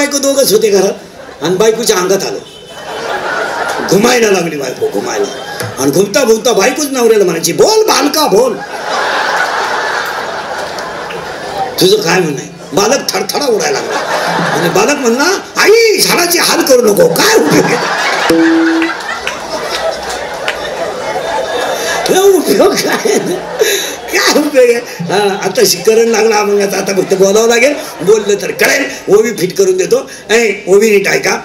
बायको दोघच होते घरात आणि बायकोच्या अंगात आलं, घुमायला लागली बायको, घुमायला. आणि घुमता घुमता बायकोच नवऱ्याला म्हणायची, बोल बालका बोल, तुझं काय म्हणाय. बालक थरथडा उडायला लागला आणि बालक म्हणला, आई झाडाची हाल करू नको, काय उपयोग काय काय उपयोग आहे. आता शिकरण लागला मग आता फक्त बोलावं लागेल, बोललं तर कळेल. ओवी फिट करून देतो. ओवी नीट ऐका,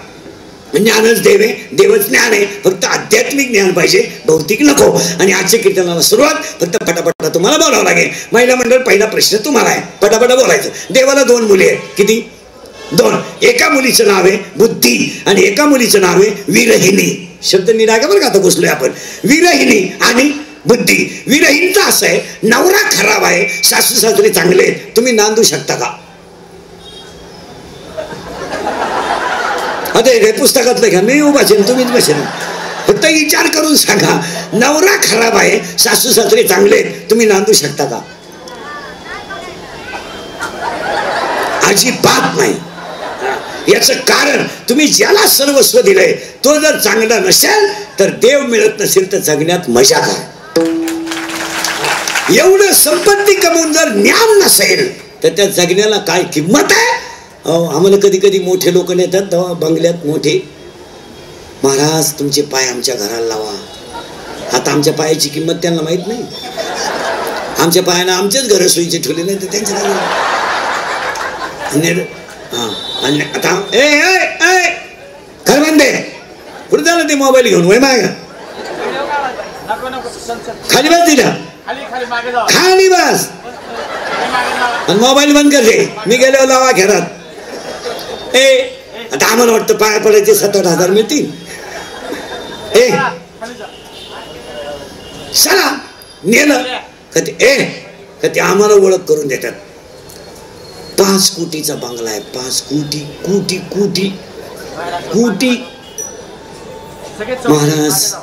ज्ञानच देव आहे, देवच ज्ञान आहे, फक्त आध्यात्मिक ज्ञान पाहिजे, भौतिक नको. आणि आजच्या कीर्तनाला सुरुवात फक्त पटापटा तुम्हाला बोलावं लागेल. महिला मंडळ, पहिला प्रश्न तुम्हाला आहे, पटापटा बोलायचं. देवाला 2 मुली आहेत, किती? 2. एका मुलीचं नाव आहे बुद्धी आणि एका मुलीचं नाव आहे विरहिणी. शब्द निरागा बरं का, आता घुसलोय आपण. विरहिणी आणि बुद्धी. विरहिणीचं असं आहे, नवरा खराब आहे, सासू सासरे चांगले आहेत, तुम्ही नांदू शकता का? आता हे पुस्तकातलं घ्या, मी उभाचेन तुम्हीच बसेन, फक्त विचार करून सांगा. नवरा खराब आहे, सासू सासरे चांगले आहेत, तुम्ही नांदू शकता का? अजिबात नाही. याचं कारण, तुम्ही ज्याला सर्वस्व दिलंय तो जर चांगला नसेल तर देव मिळत नसेल तर जगण्यात मजा काय. एवढं संपत्ती कमवून जर ज्ञान नसेल तर त्या जगण्याला काय किंमत आहे. आम्हाला कधी कधी मोठे लोक नेतात तेव्हा बंगल्यात मोठे, महाराज तुमचे पाय आमच्या घराला लावा. आता आमच्या पायाची किंमत त्यांना माहित नाही. आमच्या पायानं आमचेच घर सोयीचे ठेवले नाही तर त्यांच्या आणि आता खरं म्हणते कुठे झालं ते मोबाईल घेऊन वय माग खाली बस, तिला खाली बस आणि मोबाईल बंद करते. मी गेलो लावा घरात. आता आम्हाला वाटतं पाया पडायचे 7-8 हजार मिळतील. चला नेलं का ते आम्हाला ओळख करून देतात. 5 कोटीचा बंगला आहे, 5 कोटी कोटी कोटी कोटी. महाराज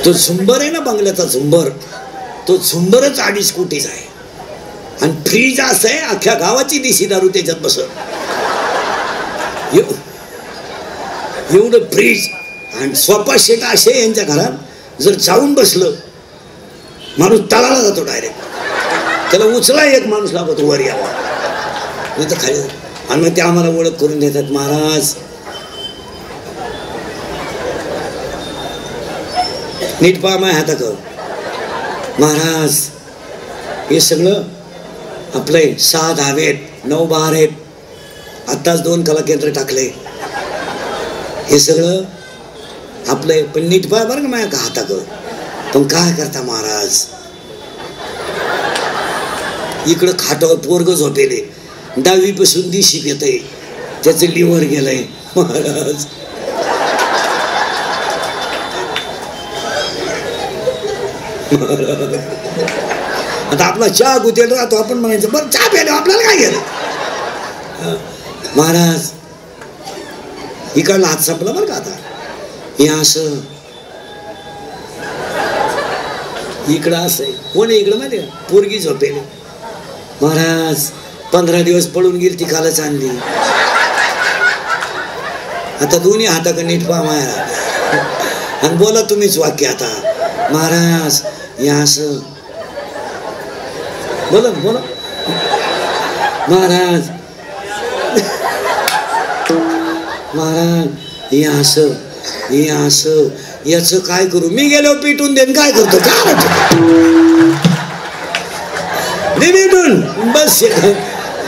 तो झुंबर आहे ना बंगल्याचा झुंबर, तो झुंबरच 2.5 कोटीचा आहे. आणि फ्रीज असं आहे, अख्ख्या गावाची देशी दारू त्याच्यात बसत. एवढं फ्रीज आणि सोफा सेट असे यांच्या घरात, जर जाऊन बसलं माणूस तळाला जातो डायरेक्ट. त्याला उचला एक माणूस लागतो वर यावा, नाही तर खाली. आणि मग ते आम्हाला ओळख करून देतात. महाराज नीट पहा माझ्या हाताकर. महाराज हे सगळं आपले 6 धावे आहेत, 9 बहार आहेत, आत्ताच 2 कला केंद्र टाकले. हे सगळं आपलं पण नीट पहा बरं का माझ्या हाताकर. पण काय करता महाराज, इकडं खाटावर पोरग झोपेले, 10वी पासून दिशी येतंय, त्याचं लिव्हर गेलंय. महाराज आता आपला चहा गुतेल राहतो, आपण म्हणायचं बरं चहा प्यायला आपल्याला काय गेलं. महाराज इकडला हात संपला बरं का. आता हे असं इकडं असं आहे, कोण इकडं माहिती का, पोरगी झोपेली. महाराज 15 दिवस पळून गेली, ती कालच आणली. आता दोन्ही हाताकडे नीट पहा माया आणि बोला तुम्हीच वाक्य. आता महाराज या असं बोला बोला. महाराज महाराज हे असं हे असं, याचं काय करू, मी गेलो पिटून देन, काय करतो काय भेटून बस.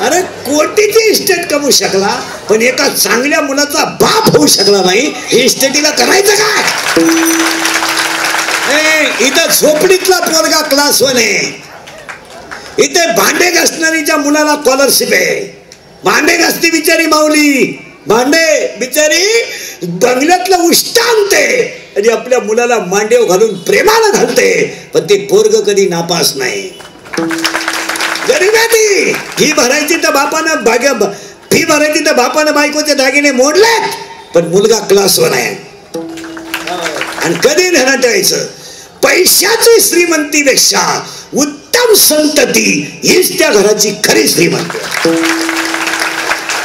अरे कोटीची इस्टेट कमवू शकला पण एका चांगल्या मुलाचा बाप होऊ शकला नाही, इस्टेटीला करायचं काय. इथं झोपडीतला पोरगा क्लास 1 आहे, इथे भांडे घासणारीच्या मुलाला स्कॉलरशिप आहे. भांडे घासती बिचारी माऊली, भांडे बिचारी बंगल्यातलं उष्ट आणते आणि आपल्या मुलाला मांडेव घालून प्रेमाला घालते, पण ते पोरग कधी नापास नाही. गरीबाती फी भरायची तर बापानं फी भरायची तर बापानं बायकोचे दागिने मोडले, पण मुलगा क्लास 1 आहे. आणि कधी ध्यानात ठेवायचं, पैशाची श्रीमंतीपेक्षा उत्तम संतती हीच त्या घराची खरी श्रीमंती.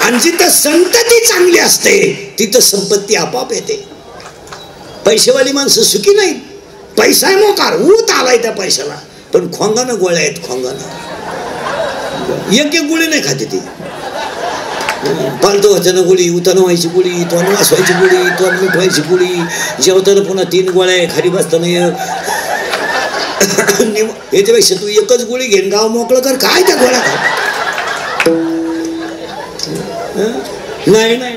आणि जिथं संतती चांगली असते तिथं संपत्ती आपोआप येते. पैसेवाली माणसं सुखी नाहीत. पैसा आहे मोकार, ऊत आलाय त्या पैशाला, पण खोंगानं गोळ्या आहेत. खोंगानं एक गोळी नाही खाते ती. पालतो व्हायचं गोळी, उतानं व्हायची गोळी, तोंड वाचवायची गोळी, तोंड मीठ व्हायची गोळी, जेवताना पुन्हा 3 गोळ्या, खाली बसताना याच्यापेक्षा तू एकच गोळी घेऊन गाव मोकळं कर. काय त्या गोळ्या खा. नाही नाही,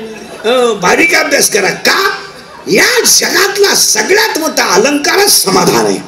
बारीक अभ्यास करा. का या जगातला सगळ्यात मोठा अलंकारच समाधान आहे.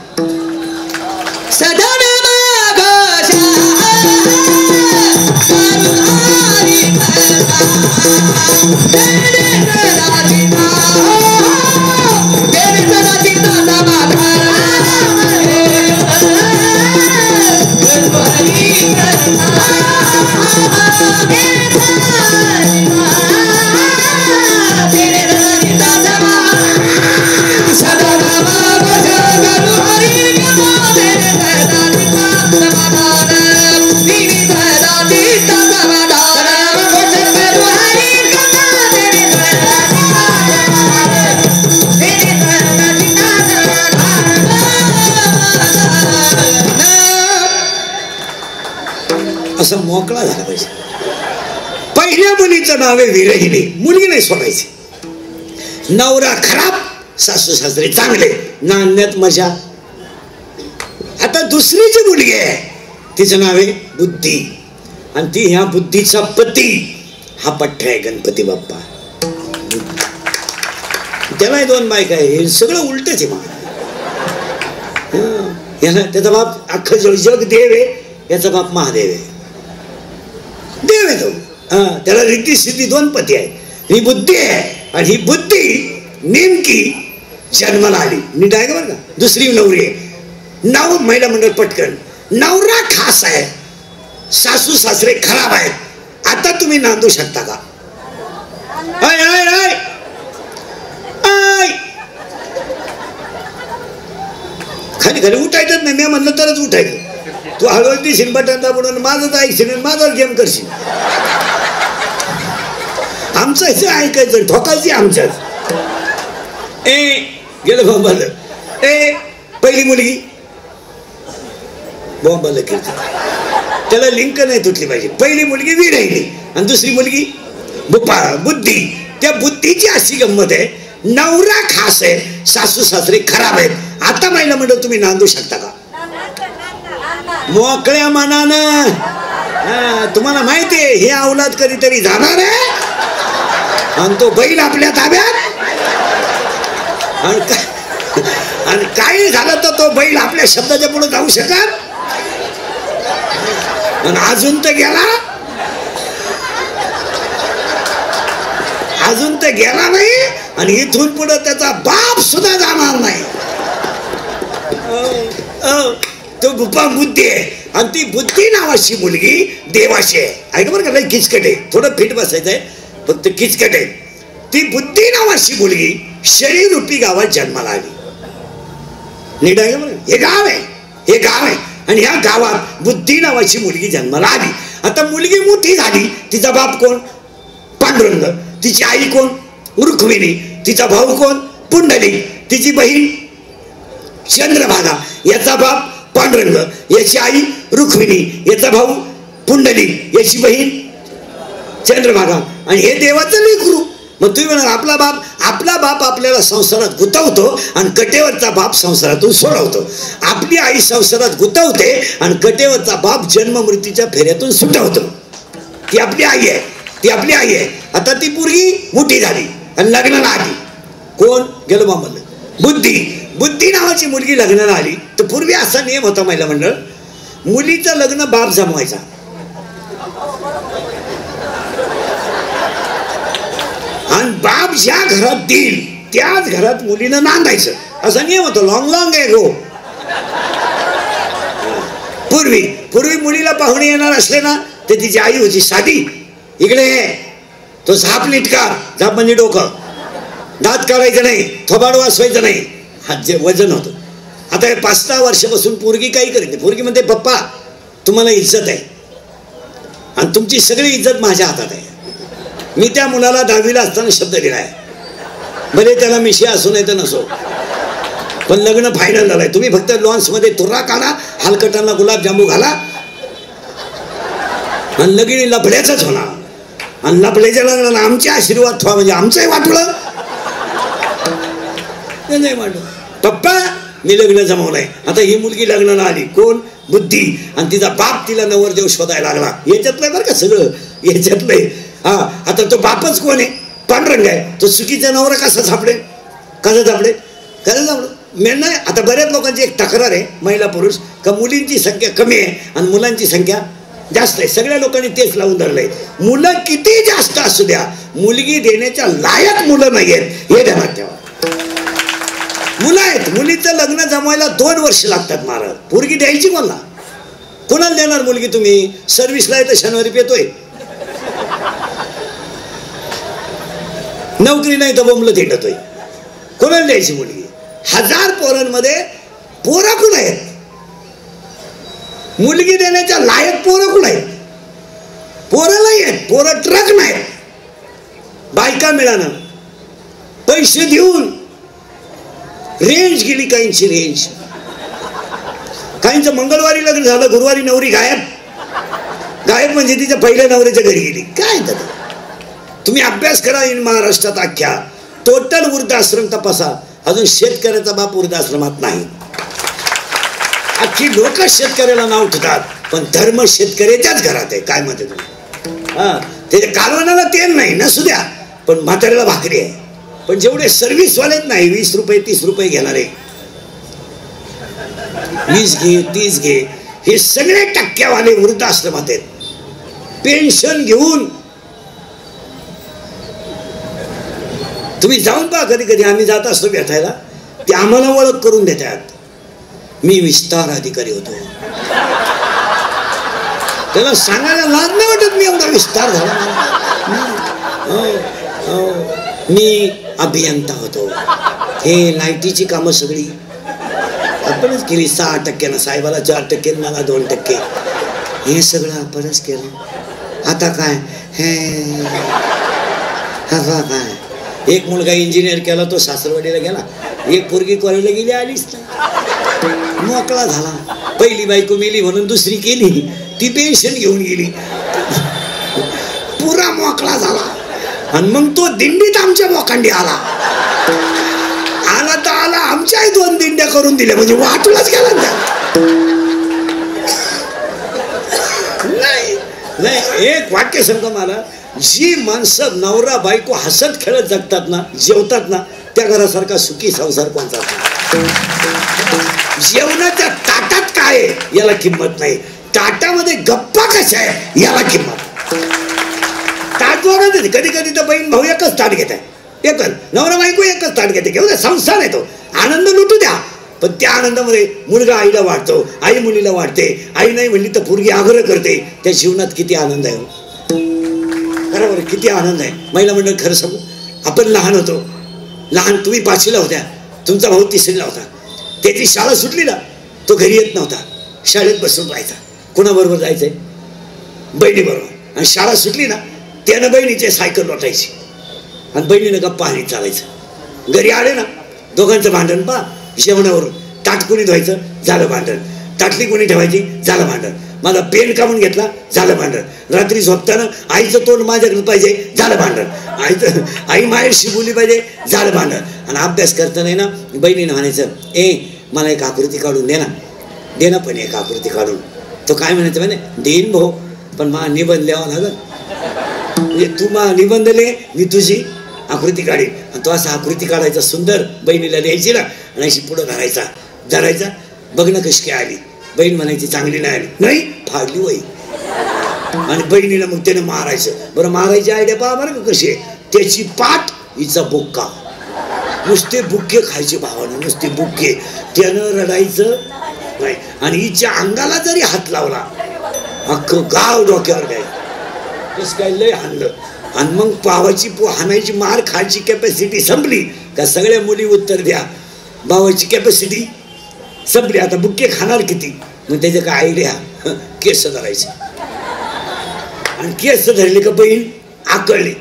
असं मोकळा झाला पाहिजे. पहिल्या मुलीचं नाव आहे विरहिणी. मुलगी नाही सोडायची. नवरा खराब, सासू सासरे चांगले, नांदण्यात मजा. आता दुसरी जी मुलगी आहे तिचं नाव आहे बुद्धी. आणि ती ह्या बुद्धीचा पती हा पठ्ठ आहे गणपती बाप्पा. त्याला 2 बायका आहे. हे सगळं उलटच आहे. मग त्याचा बाप अख्खं जग देव आहे, याचा बाप महादेव आहे. देव आहे तो. त्याला रिद्धी सिद्धी 2 पती आहेत. ही बुद्धी आहे आणि ही बुद्धी नेमकी जन्माला आली. नीट आहे का बरं का. दुसरी नवरी आहे. नाव महिला मंडळ पटकन. नवरा खास आहे, सासू सासरे खराब आहेत. आता तुम्ही नांदू शकता का. आय आय आय आय खाली खाली उठायचंच नाही. मी म्हणलं तरच उठायचं. तू हळूहळू दिशील बटन दाबून माझंच ऐकशील, माझाच गेम करशील. आमचं हे ऐकायचं, ठोकायची आमच्याच. गेलं बॉम्बाला. पहिली मुलगी बॉम्बाला केली. त्याला लिंक नाही तुटली पाहिजे. पहिली मुलगी विरहिणी आणि दुसरी मुलगी बुद्धी. त्या बुद्धीची अशी गंमत आहे, नवरा खास आहे, सासू सासरे खराब आहेत. आता महिला म्हणतो तुम्ही नांदू शकता का. मोकळ्या मनानं. तुम्हाला माहितीये हे अवलाद कधीतरी जाणार आहे आणि तो बैल आपल्या ताब्यात. आणि काही झालं तर तो बैल आपल्या शब्दाच्या पुढे जाऊ शकत. आणि अजून तर गेला नाही आणि इथून पुढे त्याचा बाप सुद्धा जाणार नाही. तो बुद्धी आहे. आणि ती बुद्धी नावाची मुलगी देवाशी आहे. ऐका बरं का, लई किचकट आहे. थोडं फिट बसायचं आहे, फक्त किचकट आहे. ती बुद्धी नावाची मुलगी शरीर रूपी गावात जन्माला आली. नीट आहे का बरं. हे गाव आहे आणि ह्या गावात बुद्धी नावाची मुलगी जन्माला आली. आता मुलगी मोठी झाली. तिचा बाप कोण. पांडुरंग. तिची आई कोण. रुक्मिणी. तिचा भाऊ कोण. पुंडलिक. तिची बहीण चंद्रभागा. याचा बाप पांडुरंग, याची आई रुक्मिणी, याचा भाऊ पुंडलिक, याची बहीण चंद्रभागा. आणि हे देवाचं लेकरू. मग तुम्ही म्हणाल आपला बाप आपल्याला संसारात गुंतवतो आणि कटेवरचा बाप संसारातून सोडवतो. आपली आई संसारात गुंतवते आणि कटेवरचा बाप जन्म मृत्यूच्या फेऱ्यातून सुटवतो. ती आपली आई आहे. आता ती पोरगी मोठी झाली आणि लग्नाला आली. कोण. गेलो मामला. बुद्धी नावाची मुलगी लग्नाला आली. तर पूर्वी असा नियम होता महिला मंडळ, मुलीचं लग्न बाप जमवायचा. आणि बाप ज्या घरात देईल त्याच घरात मुलीनं नांदायचं, असा नियम होता. लॉंग आहे गो. पूर्वी मुलीला पाहुणे येणार असले ना तर तिची आई होती साधी. इकडे तो झाप नीटकार. झाप म्हणजे डोकं. दात काढायचं नाही, थोबाड वाचवायचं नाही. हा जे वजन होतं. आता हे 5-6 वर्षापासून पोरगी काही करत नाही. पोरगी म्हणते पप्पा तुम्हाला इज्जत आहे आणि तुमची सगळी इज्जत माझ्या हातात आहे. मी त्या मुलाला 10वीला असताना शब्द दिलाय, भले त्याला मिशी असो नाही तर नसो, पण लग्न फायनल झालंय. तुम्ही फक्त लॉन्स मध्ये तुरा काढा, हलकटांना गुलाबजांबू घाला आणि लगीन लफड्याचाच होणार. आणि लफड्याच्या लग्नाला आमचे आशीर्वाद ठेवा, म्हणजे आमचंही वाटलं नाही वाटलं. पप्पा मी लग्न जमवलंय. आता ही मुलगी लग्नाला आली, कोण? बुद्धी. आणि तिचा बाप तिला नवरदेव शोधायला लागला. याच्यातलंय बरं का सगळं, याच्यातलंय. हा, आता तो बापच कोण आहे? पांडुरंग आहे. तो चुकीचा नवरा कसा सापडेल? कसं सापडेल? कसं सापडेल? मेन नाही. आता बऱ्याच लोकांची एक तक्रार आहे, महिला पुरुष, का मुलींची संख्या कमी आहे आणि मुलांची संख्या जास्त आहे. सगळ्या लोकांनी तेच लावून धरलंय. मुलं किती जास्त असू द्या, मुलगी देण्याच्या लायक मुलं नाही आहेत, हे ध्यानात ठेवा. मुलं आहेत, मुलीचं लग्न जमवायला 2 वर्ष लागतात महाराज. पोरगी द्यायची कोणाला? कोणाला देणार मुलगी तुम्ही? सर्व्हिसला आहे तर शनिवारी पेतोय, नोकरी नाही तर बोंबलं थिंडतोय. कोणाला द्यायची मुलगी? 1000 पोरांमध्ये पोरं कुठं आहेत? मुलगी देण्याच्या लायक पोरं कुठं आहेत? पोरं नाही आहेत, पोरं ट्रक नाहीत. बायका मिळाना, पैसे देऊन रेंज गेली, काहींची रेंज. काहींचं मंगळवारी लग्न झालं, गुरुवारी नवरी गायब. गायब म्हणजे तिच्या पहिल्या नवऱ्याच्या घरी गेली. काय तर तुम्ही अभ्यास करा इन महाराष्ट्रात अख्ख्या टोटल वृद्धाश्रम तपासा, अजून शेतकऱ्याचा बाप वृद्धाश्रमात नाही. अख्खी लोक शेतकऱ्याला नाव ठेवतात, पण धर्म शेतकऱ्याच्याच घरात आहे. काय म्हणते तुम्ही? हा, त्याच्या कालवणाला तेल नाही नसू द्या, पण म्हाताऱ्याला भाकरी आहे. पण जेवढे सर्व्हिसवालेच नाही, 20 रुपये 30 रुपये घेणारे, 20 घे 30 घे, हे सगळे टक्क्यावाले वृद्धाश्रमात आहेत. पेन्शन घेऊन तुम्ही जाऊन पहा. कधी कधी आम्ही जात असतो भेटायला, ते आम्हाला ओळख करून देतात. मी विस्तार अधिकारी होतो. त्याला सांगायला लाज नाही वाटत मी एवढा विस्तार झाला. मी अभियंता होतो. हे लाईटीची कामं सगळी आपणच केली. 6% साहेबाला 4%, मला 2%. हे सगळं आपणच केलं. आता काय हे काय? एक मुलगा इंजिनियर केला, तो सासरवाडीला गेला. एक पोरगी कॉलेजला गेली, आलीच नाही, मोकळा झाला. पहिली बायको मेली म्हणून दुसरी केली, ती पेन्शन घेऊन गेली, पुरा मोकळा झाला. आणि मग तो दिंडीत आमच्या मोकांडी आला तर आला. आमच्याही 2 दिंड्या करून दिल्या, म्हणजे वाटूनच गेला. नाही, एक वाक्य सांगतो मला, जी माणसं नवरा बायको हसत खेळत जगतात ना, जेवतात ना, त्या घरासारखा सुखी संसार कोणता? जेवणाच्या ताटात काय आहे याला किंमत नाही, ताटामध्ये गप्पा कशा आहे याला किंमत. ताट जोडत येते. कधी कधी तर बहीण भाऊ एकच ताट घेत आहे, एकच नवरा बायको एकच ताट घेते. घेऊ द्या, संसार आहे तो, आनंद लुटू द्या. पण त्या आनंदामध्ये मुलगा आईला वाटतो, आई मुलीला वाटते. आई नाही म्हणली तर पोरगी आग्रह करते. त्या जीवनात किती आनंद आहे, बरोबर? किती आनंद आहे. महिला मंडळ खरं सांगू, आपण लहान होतो. लहान तुम्ही 5वीला होत्या, तुमचा भाऊ 3रीला होता. त्याची शाळा सुटली ना, तो घरी येत नव्हता, शाळेत बसून राहायचा. कुणाबरोबर जायचंय? बहिणीबरोबर. आणि शाळा सुटली ना, त्यानं बहिणीचे सायकल लोटायची आणि बहिणीनं गप्पा आणि चालायचं. घरी आले ना, दोघांचं भांडण पहा. जेवणावरून ताट कोणी धुवायचं, झालं भांडण. ताटली कोणी ठेवायची, झालं भांडण. माझा पेन काढून घेतला, झालं भांडण. रात्री झोपताना आईचं तोंड माझ्याकडे पाहिजे, झालं भांडण. आई माहेरशी बोलली पाहिजे, झालं भांडण. आणि अभ्यास करताना ना बहिणीनं म्हणायचं, मला एक आकृती काढून दे ना, पण एक आकृती काढून. तो काय म्हणायचं म्हणे, देईन भाऊ, पण मला निबंध लिहावा लागल. म्हणजे तू मला निबंध लिह, मी तुझी आकृती काढीन. आणि तो असा आकृती काढायचा सुंदर, बहिणीला द्यायची ना, आणि अशी पुढं धरायचा. बघणं कशी काय आली. बहीण म्हणायची चांगली नाही आली, नाही फाडली वही. आणि बहिणीला मग त्यानं मारायचं. बरं, मारायची आयडिया पहा बरं का कशी आहे. त्याची पाठ, हिचा बुक्का. नुसते बुक्के खायचे भावानं, नुसते बुक्के. त्यानं रडायचं नाही. आणि हिच्या अंगाला जरी हात लावला, अख्खं गाव डोक्यावर घ्यायचं. तसं काय लय हाणलं. आणि मग भावाची हाणायची, मार खायची कॅपॅसिटी संपली का सगळ्या मुली उत्तर द्या, भावाची कॅपॅसिटी संपली. आता बुक्के खाणार किती? मग त्याचे काय आयडिया, केस धरायचे आणि केस धरले का बहीण आकळली,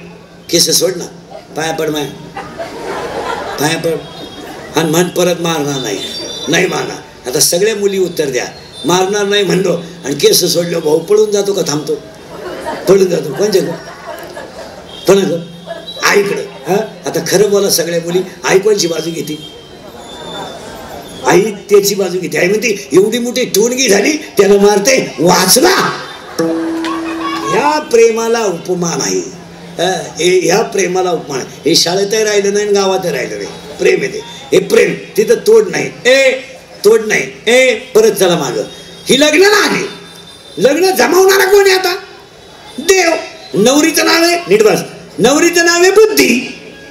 केस सोड ना, पाया पड माया, पाया पड आणि म्हण परत मारणार नाही, नाही मारणार. आता सगळ्या मुली उत्तर द्या, मारणार नाही म्हणलो आणि केस सोडलो, भाऊ पळून जातो का थांबतो? पळून जातो. कोणच्या पण आईकडं. हा आता खरं बोला, सगळ्या मुली आई कोणची बाजू घेते? आई त्याची बाजू घेते. आई म्हणते एवढी मोठी टोणगी झाली त्याला मारते, वाचला. ह्या प्रेमाला उपमा नाही, ह्या प्रेमाला उपमा नाही. हे शाळेतही राहिलं नाही, गावातही राहिलं नाही. प्रेम येते, हे प्रेम, तिथं तोड नाही, तोड नाही. परत चला माग. ही लग्नाला आली, लग्न जमावणारा कोण आहे आता? देव. नवरीचं नाव आहे, नीट बस, नवरीचं नाव आहे बुद्धी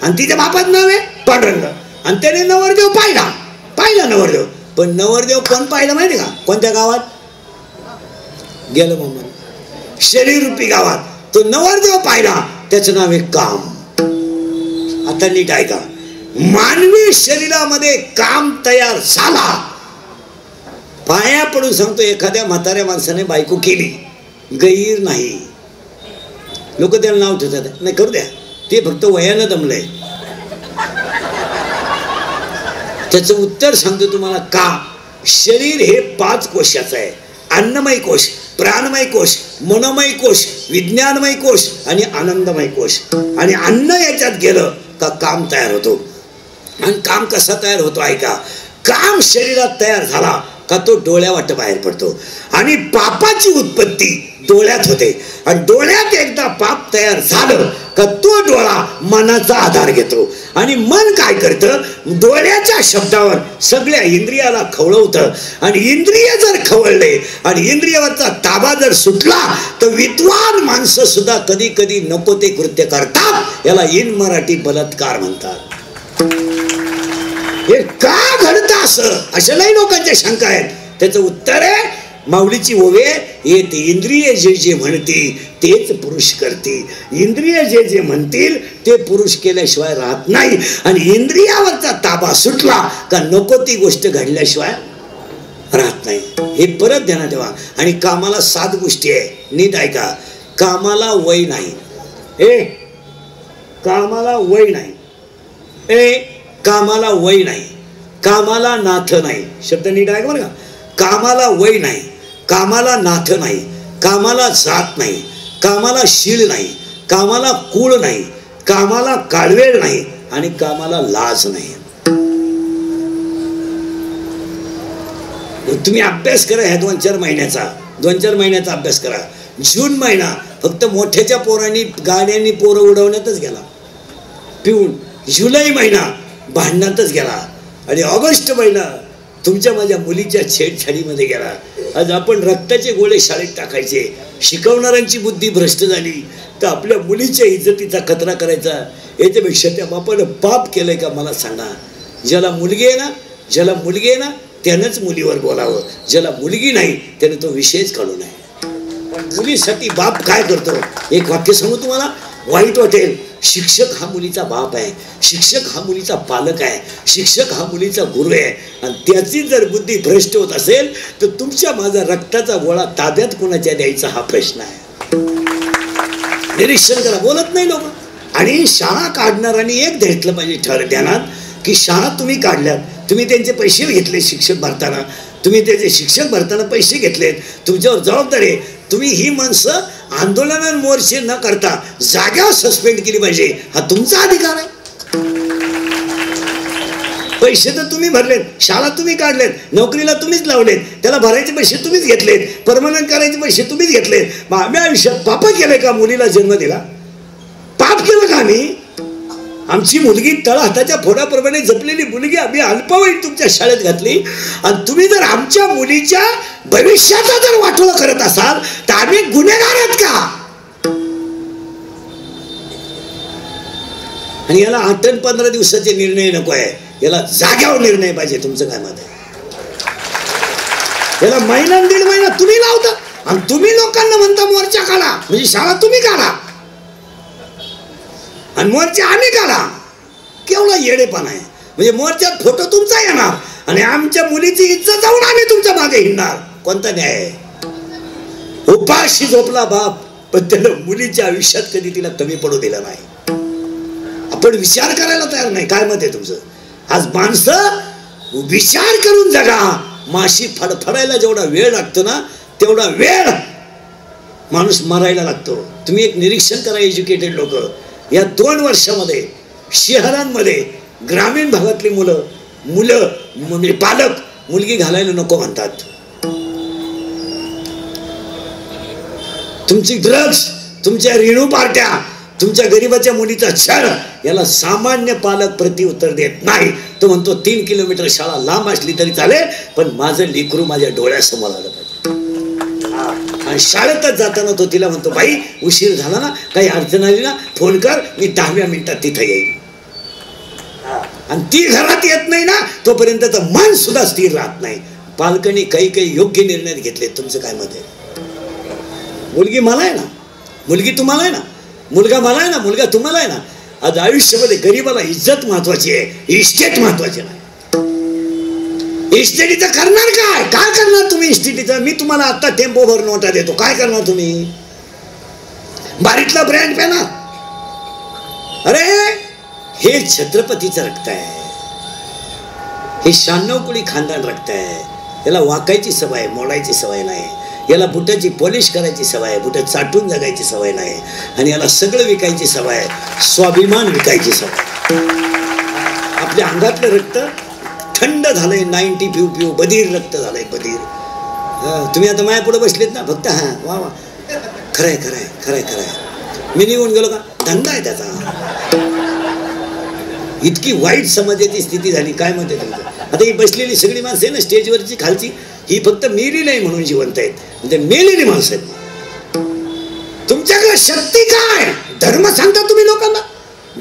आणि तिच्या बापाचं नाव आहे पांडुरंग. आणि त्याने नवरदेव पाहिला नवरदेव. पण नवरदेव कोण पाहिलं माहिती का? कोणत्या गावात गेलं? मग शरीर रूपी गावात तो नवरदेव पाहिला, त्याचं नाव आहे काम. आता नीट ऐका, मानवी शरीरामध्ये काम तयार झाला. पाया पडून सांगतो, एखाद्या म्हाताऱ्या माणसाने बायको केली, गैर नाही. लोक त्याला नाव ठेवतात, नाही करू द्या, ते फक्त वयानं दमलंय. त्याचं उत्तर सांगतो तुम्हाला. का? शरीर हे 5 कोशाचं आहे. अन्नमय कोश, प्राणमय कोश, मनोमय कोश, विज्ञानमय कोश आणि आनंदमय कोश. आणि अन्न याच्यात गेलं का काम तयार होतो. आणि काम कसा तयार होतो ऐका, काम शरीरात तयार झाला का तो डोळ्यावाट बाहेर पडतो. आणि पापाची उत्पत्ती डोळ्यात होते. आणि डोळ्यात एकदा पाप तयार झालं का तो डोळा मनाचा आधार घेतो. आणि मन काय करतं? डोळ्याच्या शब्दावर सगळ्या इंद्रियाला खवळवतं. आणि इंद्रिय जर खवळले आणि इंद्रियावरचा ताबा जर सुटला तर विद्वान माणसं सुद्धा कधी कधी नको ते कृत्य करतात. याला इन मराठी बलात्कार म्हणतात. हे का घडतं असं? अशालाही लोकांच्या शंका आहेत. त्याचं उत्तर आहे, माऊलीची ओवे येते, इंद्रिय जे जे म्हणतील तेच पुरुष करतील. इंद्रिय जे जे म्हणतील ते पुरुष केल्याशिवाय राहत नाही. आणि इंद्रियावरचा ताबा सुटला का नको ती गोष्ट घडल्याशिवाय राहत नाही. हे परत ध्यानात ठेवा. आणि कामाला 7 गोष्टी आहे, नीट ऐका. कामाला वय नाही, कामाला वय नाही, कामाला वय नाही, कामाला नाथ नाही. शब्द नीट ऐका बरं का. कामाला वय नाही, कामाला नाथ नाही, कामाला जात नाही, कामाला शीळ नाही, कामाला कुळ नाही, कामाला काळवेळ नाही आणि कामाला लाज नाही. तुम्ही अभ्यास करा ह्या 2-4 महिन्याचा, 2-4 महिन्याचा अभ्यास करा. जून महिना फक्त मोठ्याच्या पोरांनी गाड्यांनी पोरं उडवण्यातच गेला, पिऊन. जुलै महिना भांडणातच गेला. आणि ऑगस्ट महिना तुमच्या माझ्या मुलीच्या छेडछाडीमध्ये गेला. आज आपण रक्ताचे गोळे शाळेत टाकायचे, शिकवणाऱ्यांची बुद्धी भ्रष्ट झाली तर आपल्या मुलीच्या इज्जतीचा खतरा करायचा. याच्यापेक्षा त्या बापानं पाप केलंय का मला सांगा. ज्याला मुलगी आहे ना त्यानंच मुलीवर बोलावं, ज्याला मुलगी नाही त्याने तो विषयच काढू नये. पण मुलीसाठी बाप काय करतो? एक वाक्य सांगू तुम्हाला, वाईट वाटेल. शिक्षक हा मुलीचा बाप आहे, शिक्षक हा मुलीचा पालक आहे, शिक्षक हा मुलीचा गुरु आहे. आणि त्याची जर बुद्धी भ्रष्ट होत असेल तर तुमच्या माझा रक्ताचा गोळा ताब्यात कोणाच्या द्यायचा हा प्रश्न आहे. निरीक्षण करा, बोलत नाही लोक. आणि शाळा काढणाऱ्यांनी एक घेतलं पाहिजे ध्यानात की शाळा तुम्ही काढल्यात, तुम्ही त्यांचे पैसे घेतले शिक्षक भरताना, तुम्ही त्याचे शिक्षक भरताना पैसे घेतलेत, तुमच्यावर जबाबदारी आहे. तुम्ही ही माणसं आंदोलन मोर्चे न करता जाग्यावर सस्पेंड केली पाहिजे, हा तुमचा अधिकार आहे. पैसे तर तुम्ही भरलेत, शाळा तुम्ही काढलेत, नोकरीला तुम्हीच लावलेत, त्याला भरायचे पैसे तुम्हीच घेतलेत, परमनंट करायचे पैसे तुम्हीच घेतलेत. मग आम्ही आयुष्यात पाप केलंय का? मुलीला जन्म दिला, पाप केलं का आम्ही? आमची मुलगी तळ हाताच्या फोडाप्रमाणे जपलेली मुलगी आम्ही अल्पवयीन तुमच्या शाळेत घातली. आणि तुम्ही जर आमच्या मुलीच्या भविष्याचा जर वाटोळा करत असाल तर आम्ही गुन्हेगार आहेत का? आणि याला 8 आणि 15 दिवसाचे निर्णय नको आहे, याला जाग्यावर निर्णय पाहिजे. तुमचं काय मत आहे? याला महिना 1.5 महिना तुम्ही लावता आणि तुम्ही लोकांना म्हणता मोर्चा काढा, म्हणजे शाळा तुम्ही काढा आणि मोर्चा आम्ही काढा. केवढा येडेपणा आहे. म्हणजे मोर्चात फोटो तुमचा येणार आणि आमच्या मुलीची इज्जत जाऊन आम्ही तुमच्या मागे हिंडणार. कोणता न्याय आहे? उपाशी झोपला बाप, पण त्यानं मुलीच्या आयुष्यात कधी तिला कमी पडू दिलं नाही. आपण विचार करायला तयार नाही. काय मत आहे तुमचं? आज माणसं विचार करून जगा. माशी फडफडायला जेवढा वेळ लागतो ना, तेवढा वेळ माणूस मरायला लागतो. तुम्ही एक निरीक्षण करा, एज्युकेटेड लोक, या 2 वर्षामध्ये शहरांमध्ये ग्रामीण भागातली मुलं म्हणजे पालक मुलगी घालायला नको म्हणतात. तुमची ड्रग्स, तुमच्या रेणू पार्ट्या, तुमच्या गरीबाच्या मुलीचा छळ, याला सामान्य पालक प्रत्युत्तर देत नाही. तो म्हणतो 3 किलोमीटर शाळा लांब असली तरी चालेल, पण माझं लेकरू माझ्या डोळ्यासमोर आलं पाहिजे. आणि शाळेतच जाताना तो तिला म्हणतो, बाई उशीर झाला ना, काही अडचण आली ना, फोन कर, मी 10व्या मिनिटात तिथं येईल. आणि ती घरात येत नाही ना, तोपर्यंत मन सुद्धा स्थिर राहत नाही. पालकांनी काही योग्य निर्णय घेतले. तुमचं काय मत आहे? मुलगी मला आहे ना, मुलगी तुम्हाला आहे ना, मुलगा मला आहे ना, मुलगा तुम्हाला आहे ना. आज आयुष्यामध्ये गरीबाला इज्जत महत्वाची आहे, इस्टेट महत्वाची नाही. इस्टेटीचं करणार काय? काय करणार तुम्ही इस्टेटीचं? मी तुम्हाला आता टेम्पो भर नोटा देतो, काय करणार तुम्ही? बारीतला ब्रँड पेना. अरे हे छत्रपतीचं रक्त आहे, हे 96 कुळी खानदान रक्त आहे. याला वाकायची सवय आहे, मोडायची सवय नाही. याला बुटाची पॉलिश करायची सवय आहे, बुट चाटून जगायची सवय नाही. आणि याला सगळं विकायची सवय आहे, स्वाभिमान विकायची सवय. आपल्या अंगातलं रक्त थंड झालंय, 90 पिऊ बधीर रक्त झालंय, बधीर. तुम्ही आता माया पुढे बसलेत ना, फक्त हा वा वा, खरंय खरंय खरंय खरंय. मी निघून गेलो का? धंदा आहे त्याचा. इतकी वाईट समाजाची स्थिती झाली. काय म्हणते तुमचं? आता ही बसलेली सगळी माणसं आहे ना स्टेजवरची खालची, ही फक्त मेली नाही म्हणून जिवंत आहेत, म्हणजे मेलेली माणसं आहेत. तुमच्याकडे शक्ती काय? धर्म सांगता तुम्ही लोकांना?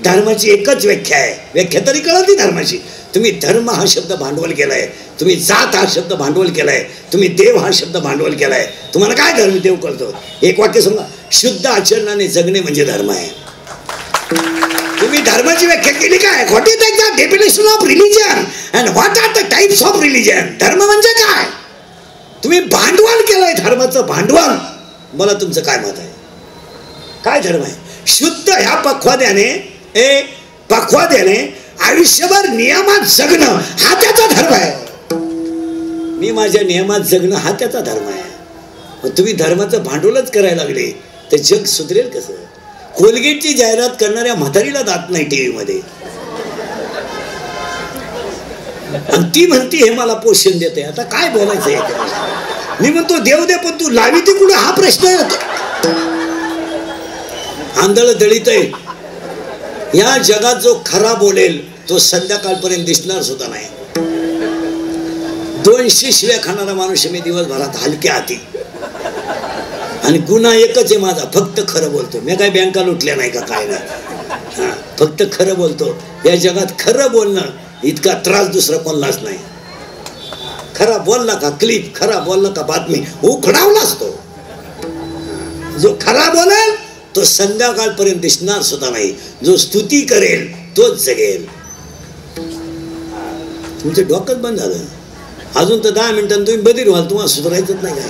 धर्माची एकच व्याख्या आहे, व्याख्या तरी कळती धर्माची. तुम्ही धर्म हा शब्द भांडवल केलाय, तुम्ही जात हा शब्द भांडवल केलाय, तुम्ही देव हा शब्द भांडवल केलाय. तुम्हाला काय धर्म देव करतो? एक वाक्य सांगा, शुद्ध आचरणाने जगणे म्हणजे धर्म आहे. तुम्ही धर्माची व्याख्या केली काय? What is the definition of religion and what are the types of religion? धर्म म्हणजे काय? तुम्ही भांडवल केलंय धर्माचं, भांडवल. मला तुमचं काय मत आहे? काय धर्म आहे? शुद्ध ह्या पक्वाद्याने आयुष्यभर नियमात जगणं हा त्याचा धर्म आहे. मी माझ्या नियमात जगणं हा त्याचा धर्म आहे. तुम्ही धर्माचं भांडवलच करायला लागले तर जग सुधरेल कसं? कोलगेटची जाहिरात करणाऱ्या म्हातारीला दात नाही टीव्ही मध्ये, आणि ती म्हणती हे मला पोषण देते. आता काय बोलायचं आहे? मी म्हणतो देव दे, पण तू लावी ती कुठे हा प्रश्न आहे. आंधळ दळीत आहे. या जगात जो खरा बोलेल तो संध्याकाळपर्यंत दिसणार सुद्धा नाही. 200 शिव्या खाणारा माणूस मी दिवसभरात हलक्या हाती, आणि गुन्हा एकच आहे माझा, फक्त खरं बोलतो. मी काय बँका लुटल्या नाही का? काय नाही, हा फक्त खरं बोलतो. या जगात खरं बोलणं इतका त्रास दुसरा कोणलाच नाही. खरा बोलला का क्लिप, खरा बोलला का बातमी, उखडावला असतो. जो खरा बोलेल तो संध्याकाळपर्यंत दिसणार सुद्धा नाही. जो स्तुती करेल तोच जगेल. तुमचं डोकंच बंद झालं. अजून तर 10 मिनिटांनी तुम्ही बधीर व्हाल, तुम्हाला सुधारायचंच नाही काय.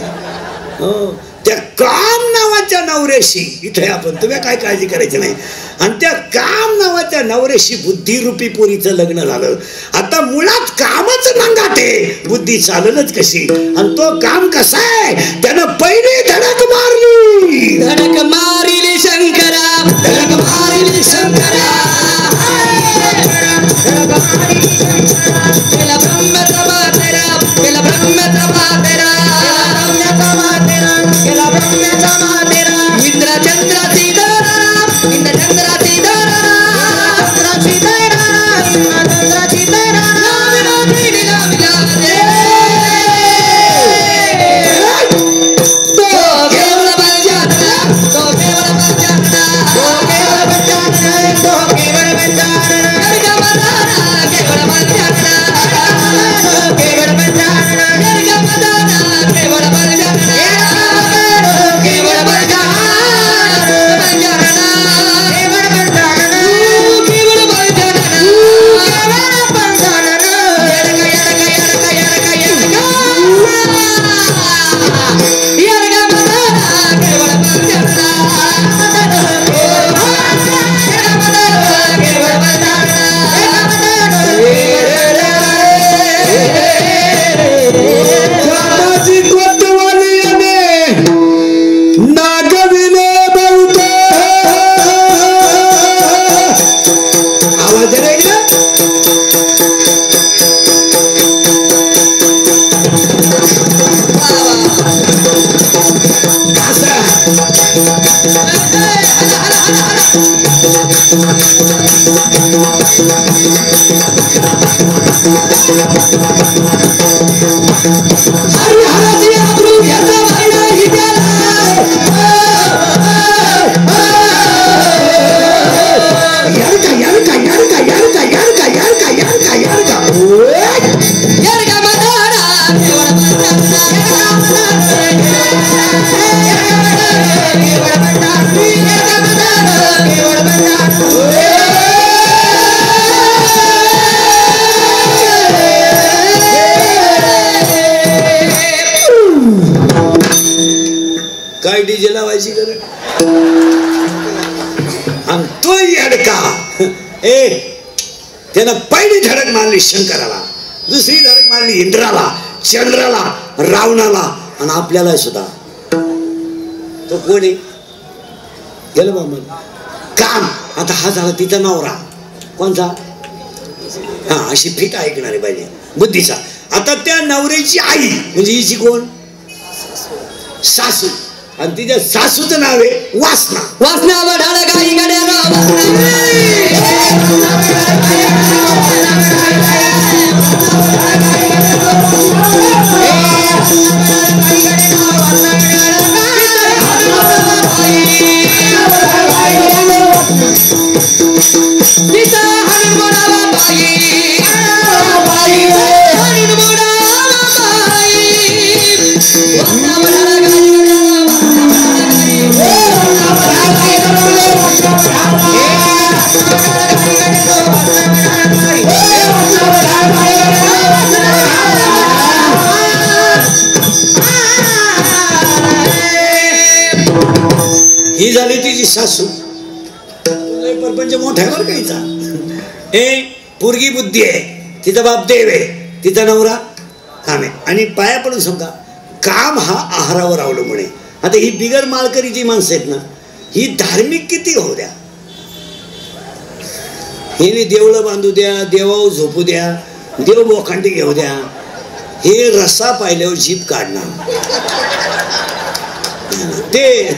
हो, त्या काम नावाच्या नवऱ्याशी इथे आपण, तुम्ही काय काळजी करायची नाही. आणि त्या काम नावाच्या नवऱ्याशी बुद्धिरूपी पोरीचं लग्न झालं. आता मुळात कामच नांगाटे, बुद्धी चाललच कशी? आणि तो काम कसा आहे? त्यानं पहिली धडक मारली, धडक मारिली शंकरा, धडक मारिली शंकरा, केला ब्रह्मचा मातेरा, केला ब्रह्मचा मातेरा, केला ब्रह्मचा मातेरा. इंद्र चंद्राची दारा, इंद्र चंद्राची दारा, चंद्राची दारा, इंद्र चंद्राची दारा, विनोदी विला विला रे. तो केवळ बंजारा, तो केवळ बंजारा, तो केवळ बंजारा, तो काय डीजे लावायची गरज आणि तो अडका त्यानं पहिली धडक मारली शंकराला, दुसरी धडक मारली इंद्राला, चंद्राला, रावणाला आणि आपल्याला सुद्धा. तो कोण आहे गेलं बाबा काम. आता हा झाला तिचा नवरा. कोणता? हा अशी फिट ऐकणारी पाहिजे बुद्धीचा. आता त्या नवऱ्याची आई म्हणजे हिची कोण? सासू. आणि तिच्या सासूचं नाव आहे वासना. वासना वढाळ गाई ही झाली तिची सासू. परपंच मोठा आहे बरं काहीचा. पोरगी बुद्धी आहे, तिचा बाप देव आहे, तिचा नवरा काम आहे. आणि पाया पडून समजा काम हा आहारावर अवलंबून आहे. आता ही बिगर माळकरीची माणसं आहेत ना, ही धार्मिक किती होऊ द्या, हिने देवळं बांधू द्या, देवावर झोपू द्या, देव बोखांडी घेऊ द्या, हे रस्सा पाहिल्यावर जीभ काढणार. ते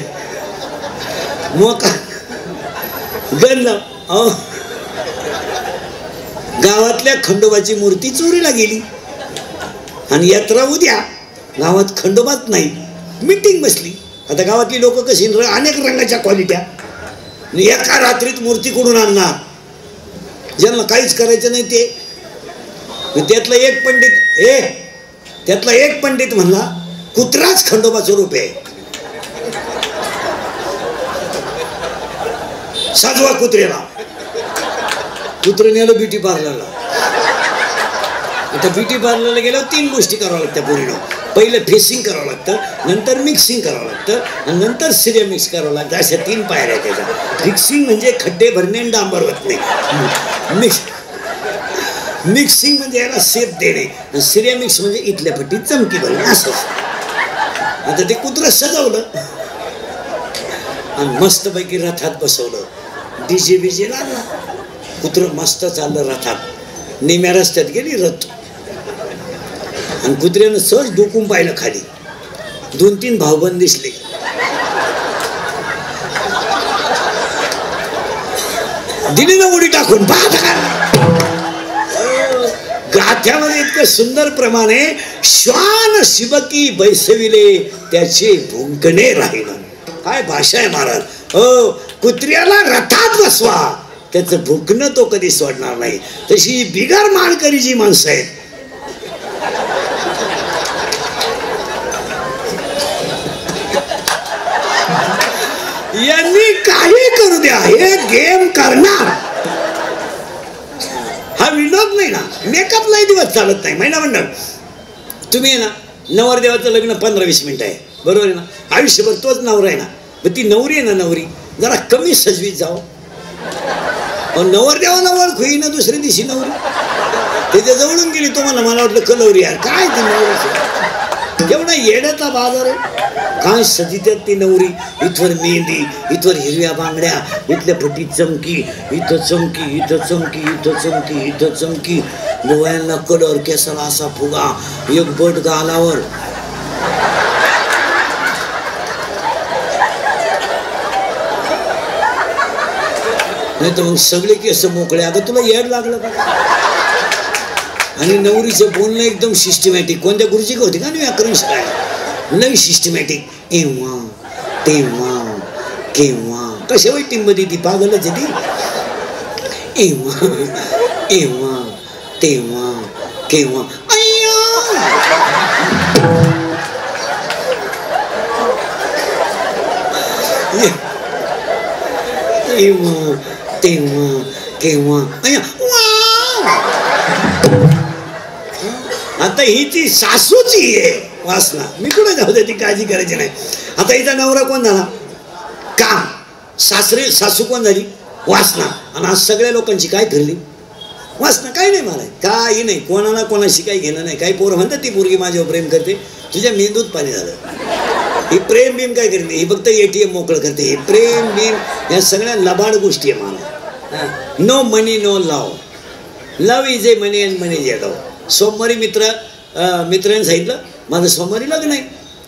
मोका गंध गावातल्या खंडोबाची मूर्ती चोरीला गेली आणि यात्रा उद्या, गावात खंडोबाच नाही. मीटिंग बसली. आता गावातली लोक कशी अनेक रंगाच्या क्वालिट्या, एका रात्रीत मूर्ती कुठून आणणार? ज्यांना काहीच करायचं नाही ते. त्यातला एक पंडित म्हणला कुत्राच खंडोबाचं रूप आहे, साजवा कुत्र्याला. कुत्र नेलं ब्युटी पार्लरला. आता ब्युटी पार्लरला गेल्यावर 3 गोष्टी कराव्या लागतात पूर्ण. पहिलं फेसिंग करावं लागतं, नंतर मिक्सिंग करावं लागतं आणि नंतर सिरिया मिक्स करावं लागतं. अशा 3 पायऱ्या त्याच्या. मिक्सिंग म्हणजे खड्डे भरणे आणि डांबर होत नाही. मिक्सिंग म्हणजे याला सेप देणे आणि सिरिया मिक्स म्हणजे इथल्या पट्टीत चमकी भरणे असं. आता ते कुत्रं सजवलं आणि मस्तपैकी रथात बसवलं. डीजे बिजे लागला, कुत्रं मस्त चाललं रथात. निम्या रस्त्यात गेली रथ आणि कुत्र्यानं सहज डोकून पाहिलं खाली. 2-3 भाऊबंद दिसले. दिली ना उडी टाकून. गाथ्यामध्ये इतकं सुंदर प्रमाणे श्वान शिबकी बैसविले त्याचे भुंकणे राहिलं. काय भाषा आहे महाराज. कुत्र्याला रथात बसवा, त्याचं भुंकणं तो कधी सोडणार नाही. तशी बिगर माळकरी जी माणसं आहेत, यांनी काही करू द्या, हे गेम करणार. हा विनोद नाही ना. मेकअपलाही दिवस चालत नाही. महिना मंडळ तुम्ही आहे ना, नवरदेवाचं लग्न 15-20 मिनिटं आहे, बरोबर आहे ना. आयुष्यभर तोच नवरा आहे ना. मग ती नवरी आहे ना, नवरी जरा कमी सजवीत जाओ. नवरदेवाला ओळखू ना दुसऱ्या दिवशी नवरी त्याच्या जवळून गेली. तुम्हाला मला वाटलं कलवरी यार काय ती नवरी, केवढा येड्याचा बाजार आहे. काय सजित्यात ती नवरी. इथवर मेहंदी, इथवर हिरव्या बांगड्या, इथल्या फटी चमकी, इथं चमकी, इथं चमकी, इथं चमकी, इथं चमकी, डोळ्यांना कलर, केसाला असा फुगा, एक बट गालावर. नाही तर मग सगळे केस मोकळे. अगं तुला येड लागलं का? आणि नवरीचं बोलणं एकदम सिस्टमॅटिक. कोणत्या गुरुजी होते का नाही व्याकरण शिकायला? लई सिस्टमॅटिक. एव्हा तेव्हा केव्हा कशा वाईट टीममध्ये ती पागलच आहे ती. एव्हा एव्हा तेव्हा केव्हा. एव्हा तेव्हा केव्हा. आता ही ती सासूची आहे वासना. मी कुठे जाऊ दे, ती काळजी करायची नाही. आता हिचा नवरा कोण झाला? काम. सासरे सासू कोण झाली? वासना. आणि आज सगळ्या लोकांची काय फिरली? वासना. काही नाही मला काही नाही. कोणाला कोणाशी काही घेणं नाही. काही पोरं म्हणतात ती पोरगी माझ्यावर प्रेम करते. तुझ्या मेंदूत पाणी झालं. ही प्रेम बिम काय करते? ही फक्त ATM मोकळं करते. हे प्रेम बिम या सगळ्या लबाड गोष्टी आहे मला. No money no love. Love is a money and money is a love. सोमवारी मित्राने सांगितलं माझं सोमवारी लग्न आहे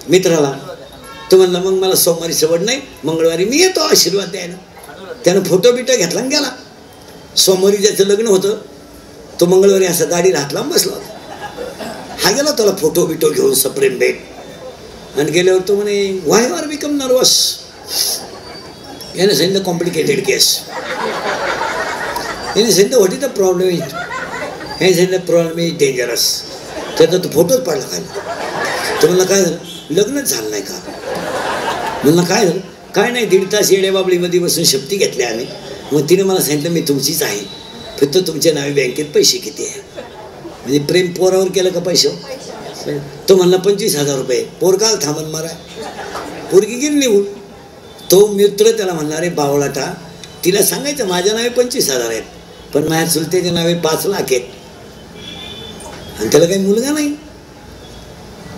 मित्राला. तो म्हणला मग मला सोमवारी सवड नाही, मंगळवारी मी येतो आशीर्वाद द्यायला. त्यानं फोटो बिटो घेतला आणि गेला. सोमवारी ज्याचं लग्न होतं तो मंगळवारी असा गाडीला हात लावून बसला होता. हा गेला त्याला फोटो बिटो घेऊन सप्रेम भेट. आणि गेल्यावर तो म्हणे वाय आर बिकम नर्वस. याने सांगितलं कॉम्प्लिकेटेड केस. याने सांगितलं what is the problem is. हे सांगितलं प्रॉब्लेम इज डेंजरस. त्याचा तो फोटोच पाडला खायला. तो म्हणला काय झालं? लग्नच झालं नाही का? म्हणलं काय झालं? काय नाही, 1.5 तास येड्या बाबळीमध्ये बसून शपथी घेतल्या आम्ही. मग तिने मला सांगितलं मी तुमचीच आहे, फक्त तुमच्या नावे बँकेत पैसे किती आहे. म्हणजे प्रेम पोरावर केलं का पैसे? तो म्हणला 25,000 रुपये. पोर काल थांबन मारा. पोरगी गेली निघून. तो मित्र त्याला म्हणला अरे बावळाटा, तिला सांगायचं माझ्या नावे 25,000 आहेत, पण माझ्या चुलत्याच्या नावे 5 लाख आहेत आणि त्याला काही मुलगा नाही.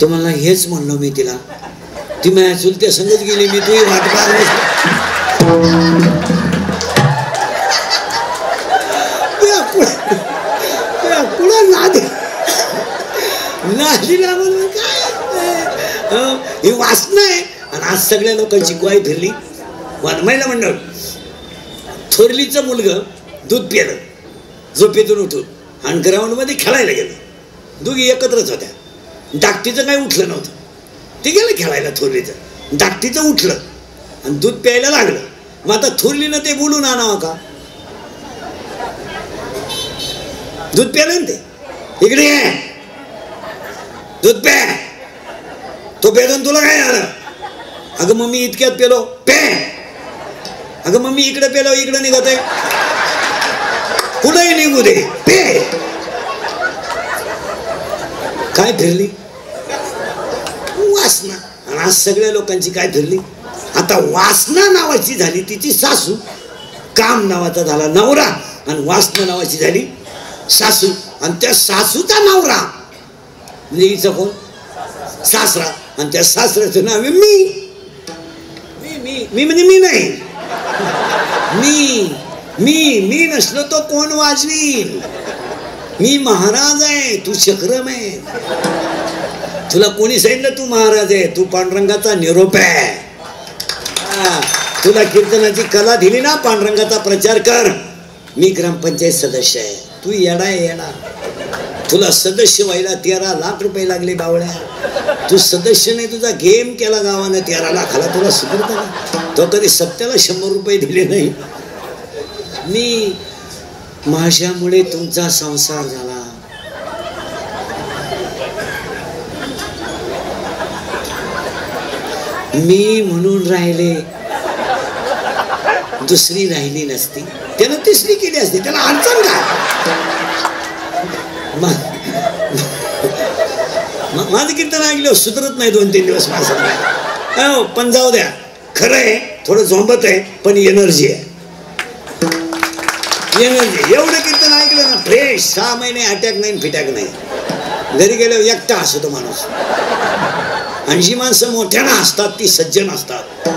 तो म्हणला हेच म्हणलो मी तिला. ती माझ्या चुलत्या संगत गेली. मी तुझी वाट पाहत पुढे नादीला म्हणून काय ही वासना आहे. आणि आज सगळ्या लोकांची ग्वाही फिरली. महिला मंडळ. थोरलीचं मुलगं दूध पिलं झोपेतून उठून आणि ग्राउंडमध्ये खेळायला गेलं. दोघी एकत्रच होत्या. धाकटीचं काही उठलं नव्हतं. ते गेलं खेळायला थोरलीचं. धाकटीचं उठलं आणि दूध प्यायला लागलं. मग आता थोरलीनं ते बोलून आणावं का? दूध प्यायलं ना ते. इकडे ये दूध पे. तो पेदून तुला काय झालं? अगं मम्मी इतक्यात पेलो. पे. अगं मम्मी इकडे पेलो इकडे निघत आहे. कुठेही निघू दे पे. काय फिरली? वासना. आणि आज सगळ्या लोकांची काय फिरली? आता वासना नावाची झाली तिची सासू, काम नावाचा झाला नवरा, आणि वासना नावाची झाली सासू. आणि त्या सासूचा नवरा म्हणजे हिचा कोण? सासरा. आणि त्या सासऱ्याचं नाव आहे मी. मी म्हणजे मी नाही. मी नसलो तो कोण वाजवील? मी महाराज आहे, तू चक्रम आहे. तुला कोणी सांगितलं तू महाराज आहे? तू पांडुरंगाचा निरोप आहे. तुला कीर्तनाची कला दिली ना, पांडुरंगाचा प्रचार कर. मी ग्रामपंचायत सदस्य आहे. तू येडा आहे येडा. तुला सदस्य व्हायला 13 लाख रुपये लागले बावळ्या. तू सदस्य नाही, तुझा गेम केला गावानं 13 लाखाला. तुला सुधरत का? तो कधी सत्याला 100 रुपये दिले नाही. मी माझ्यामुळे तुमचा संसार झाला. मी म्हणून राहिले, दुसरी राहिली नसती. त्यानं तिसरी केली असती. त्याला अडचण काय? माझं कीर्तन ऐकलं सुधरत नाही 2-3 दिवस माझं. पण जाऊ द्या, खरं आहे थोडं झोंबत आहे पण एनर्जी आहे. एनर्जी. एवढं कीर्तन ऐकलं ना फ्रेश. 6 महिने अटॅक नाही फिटॅक नाही. घरी गेल्यावर एकटा हसतो माणूस. 80 माणसं मोठ्यानं हसतात ती सज्जन असतात.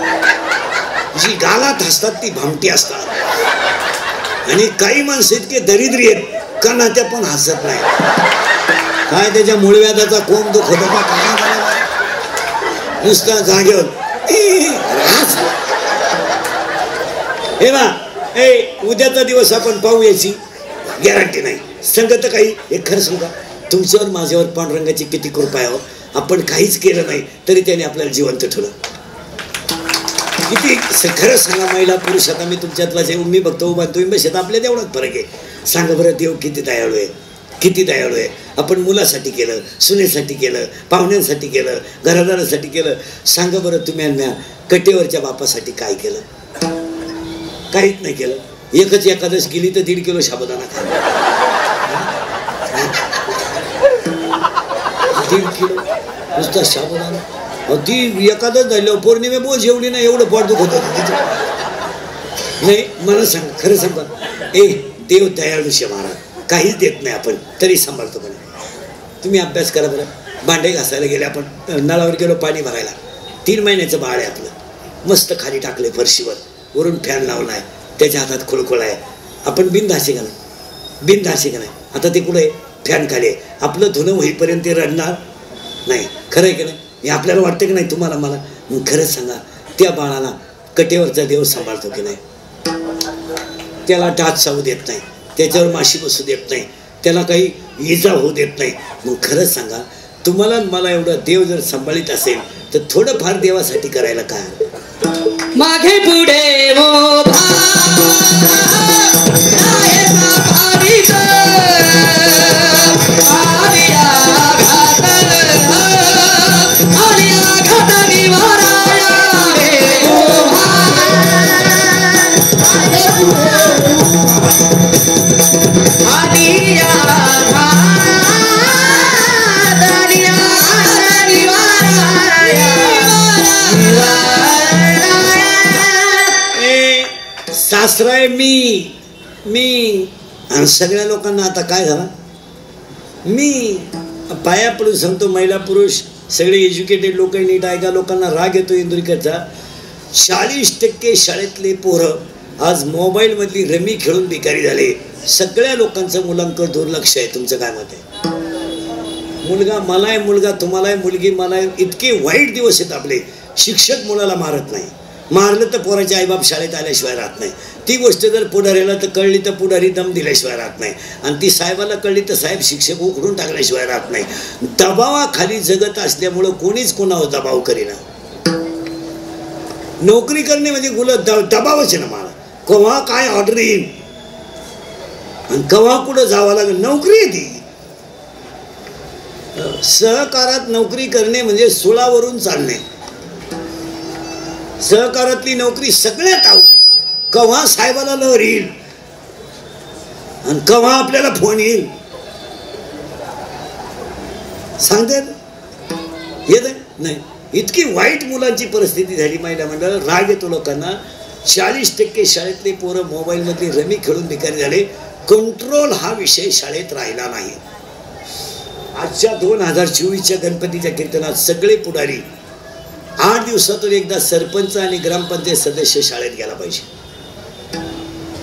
जी गालात हसतात ती भामटी असतात. आणि काही माणसं इतके दरिद्री आहेत कणाच्या पण हसत नाही. काय त्याच्या मूळव्याधाचा कोंब दुख होता का काय? नुसता जागेवर हे बा उद्याचा दिवस आपण पाहू याची गॅरंटी नाही. संगत काही एक खरं सांगा, तुमच्यावर माझ्यावर पांडुरंगाची किती कृपा आहे. आपण काहीच केलं नाही तरी त्याने आपल्याला जिवंत ठेवलं. किती खरं सांगा, महिला पुरुष आता मी तुमच्यातला जे मी बघतो उभा तुम्ही बसत आपल्यात एवढाच फरक आहे. सांगा बरं, देव किती दयाळू आहे, किती दयाळू आहे. आपण मुलासाठी केलं, सुनेसाठी केलं, पाहुण्यांसाठी केलं, घरादारासाठी केलं. सांगा बरं तुम्ही आणि कटेवरच्या बापासाठी काय केलं? काहीच नाही केलं. एकच एकादश गेली तर 1.5 किलो साबुदाणा खाल्ला. 1.5 किलो नुसता साबुदाणा. ती एकादश झाल्यावर पौर्णिमे बोल जेवली नाही, एवढं पोट दुखत होतं तिचं. नाही मला सांग, खरं सांगा, देव दयाळू शे महाराज, काहीच देत नाही आपण तरी सांभाळतो. पण तुम्ही अभ्यास करा बरं. भांडे घासायला गेले आपण, नळावर गेलो पाणी भरायला, 3 महिन्याचं बाळ आहे आपलं, मस्त खाली टाकले फरशीवर, वरून फॅन लावला आहे, त्याच्या हातात खुळखुळा आहे. आपण बिनधाशी का नाही? बिनधाशी का नाही? आता ते कुठे फॅन खाली आहे, आपलं धुणं होईपर्यंत ते रडणार नाही. खरं आहे की नाही? हे आपल्याला वाटतं की नाही तुम्हाला मला? मग खरंच सांगा, त्या बाळाला कटेवरचा देव सांभाळतो की नाही? त्याला डास चावू देत नाही, त्याच्यावर माशी बसू देत नाही, त्याला काही इजा होऊ देत नाही. मग खरंच सांगा, तुम्हाला मला एवढा देव जर सांभाळीत असेल तर थोडंफार देवासाठी करायला काय? मागे पुढे वो सासराय मी आणि सगळ्या लोकांना आता काय झालं, मी पाया पडून सांगतो, महिला पुरुष सगळे एज्युकेटेड लोक नीट ऐका. लोकांना राग येतो इंदुरीकरचा. 40% शाळेतले पोरं आज मोबाईलमधली रमी खेळून भिकारी झाले. सगळ्या लोकांचं मुलांकडे दुर्लक्ष आहे. तुमचं काय मत आहे? मुलगा मला आहे, मुलगा तुम्हाला आहे, मुलगी मला आहे. इतके वाईट दिवस आहेत आपले. शिक्षक मुलाला मारत नाही, मारलं तर पोराचे आईबाप शाळेत आल्याशिवाय राहत नाही. ती गोष्ट जर पुढाऱ्याला तर कळली तर पुढारी दम दिल्याशिवाय राहत नाही, आणि ती साहेबाला कळली तर साहेब शिक्षक उखडून टाकल्याशिवाय राहत नाही. दबावाखाली जगत असल्यामुळं कोणीच कोणावर दबाव करेना. नोकरी करणे म्हणजे दबावच आहे ना. मला केव्हा काय ऑर्डर येईल आणि केव्हा कुठं जावं लागेल, नोकरी आहे ती. सहकारात नोकरी करणे म्हणजे सुळावरून चालणे. सहकारातली नोकरी सगळ्यात अवघड. केव्हा साहेबाला लहर येईल आणि केव्हा आपल्याला फोन येईल सांगतात येत नाही. इतकी वाईट मुलांची परिस्थिती झाली महिला मंडळ. राग येतो लोकांना. 40% शाळेतले पोरं मोबाईलमधली रमी खेळून भिकारी झाले. कंट्रोल हा विषय शाळेत राहिला नाही. आजच्या 2024च्या गणपतीच्या कीर्तनात सगळे पुढारी 8 दिवसातून एकदा सरपंच आणि ग्रामपंचायत सदस्य शाळेत गेला पाहिजे.